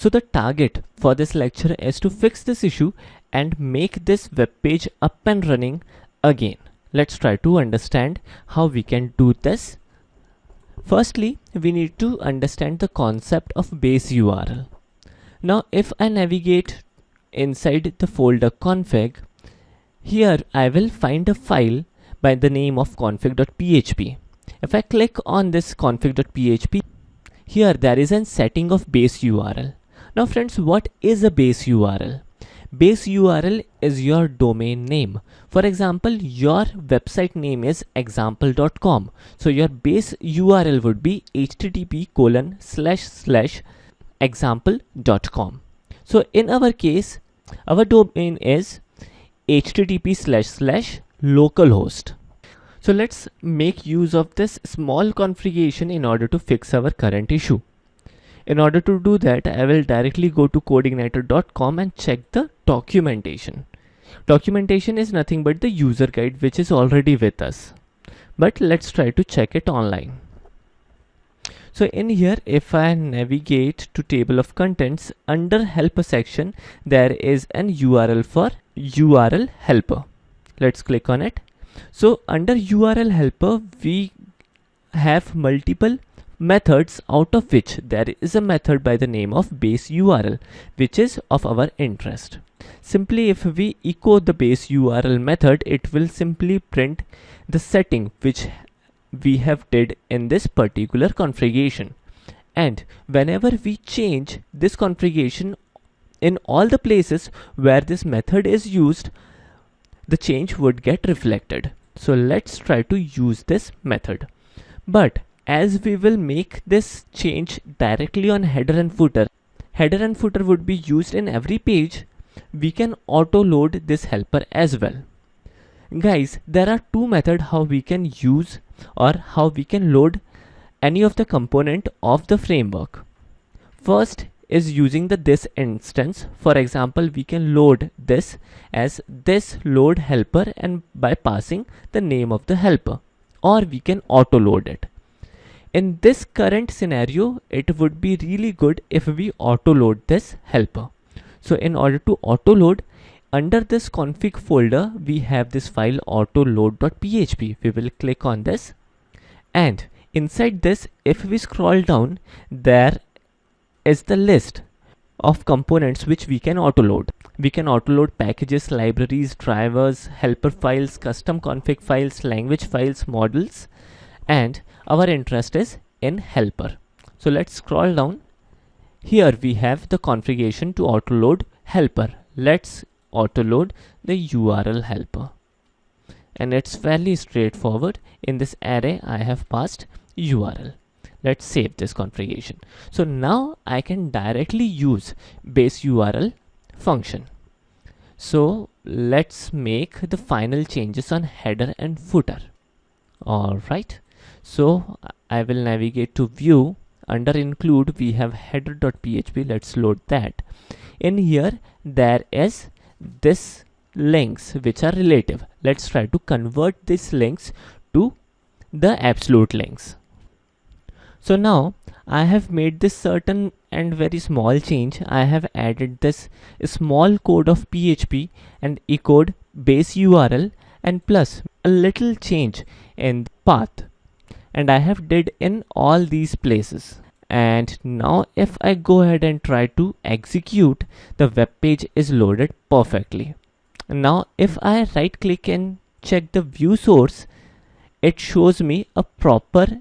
So the target for this lecture is to fix this issue and make this web page up and running again. Let's try to understand how we can do this. Firstly, we need to understand the concept of base URL. Now, if I navigate inside the folder config, here I will find a file by the name of config.php. If I click on this config.php, here there is a setting of base URL. Now friends, what is a base URL? Base URL is your domain name. For example, your website name is example.com. So your base URL would be http://example.com. So in our case, our domain is http://localhost. So let's make use of this small configuration in order to fix our current issue. In order to do that, I will directly go to codeigniter.com and check the documentation. Documentation is nothing but the user guide which is already with us. But let's try to check it online. So in here, if I navigate to table of contents, under helper section, there is an URL for URL helper. Let's click on it. So under URL helper, we have multiple methods, out of which there is a method by the name of base URL, which is of our interest. Simply if we echo the base URL method, it will simply print the setting which we have did in this particular configuration. And whenever we change this configuration in all the places where this method is used, the change would get reflected. So let's try to use this method. But as we will make this change directly on header and footer would be used in every page, we can auto load this helper as well. Guys, there are two methods how we can use or how we can load any of the component of the framework. First is using the this instance. For example, we can load this as this load helper and by passing the name of the helper, or we can auto load it. In this current scenario, it would be really good if we auto load this helper. So in order to auto load, under this config folder, we have this file autoload.php. We will click on this, and inside this, if we scroll down, there is the list of components which we can auto load. We can auto load packages, libraries, drivers, helper files, custom config files, language files, models, and our interest is in helper. So let's scroll down. Here we have the configuration to auto load helper. Let's auto load the URL helper, and it's fairly straightforward. In this array I have passed URL. Let's save this configuration. So now I can directly use base URL function. So let's make the final changes on header and footer. Alright, so I will navigate to view. Under include, we have header.php. Let's load that. In here, there is this links which are relative. Let's try to convert these links to the absolute links. So now I have made this certain and very small change. I have added this small code of PHP and echoed base URL and plus a little change in the path, and I have did in all these places. And now if I go ahead and try to execute, the web page is loaded perfectly. Now if I right click and check the view source, it shows me a proper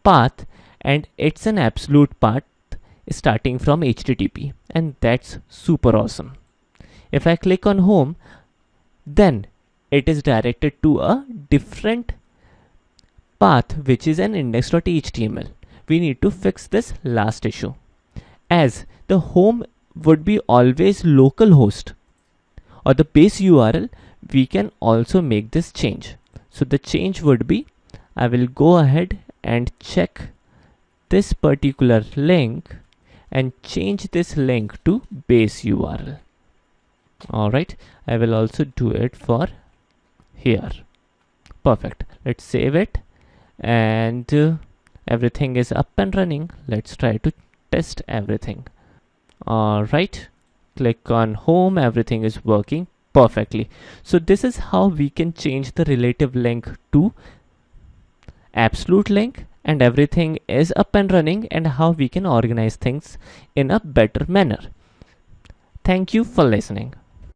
path, and it's an absolute path starting from HTTP, and that's super awesome. If I click on home, then it is directed to a different path which is an index.html. We need to fix this last issue, as the home would be always localhost or the base URL. We can also make this change. So the change would be, I will go ahead and check this particular link and change this link to base URL. Alright, I will also do it for here. Perfect. Let's save it, and everything is up and running. Let's try to test everything. right click on home, everything is working perfectly. So this is how we can change the relative link to absolute link, and everything is up and running, and how we can organize things in a better manner. Thank you for listening.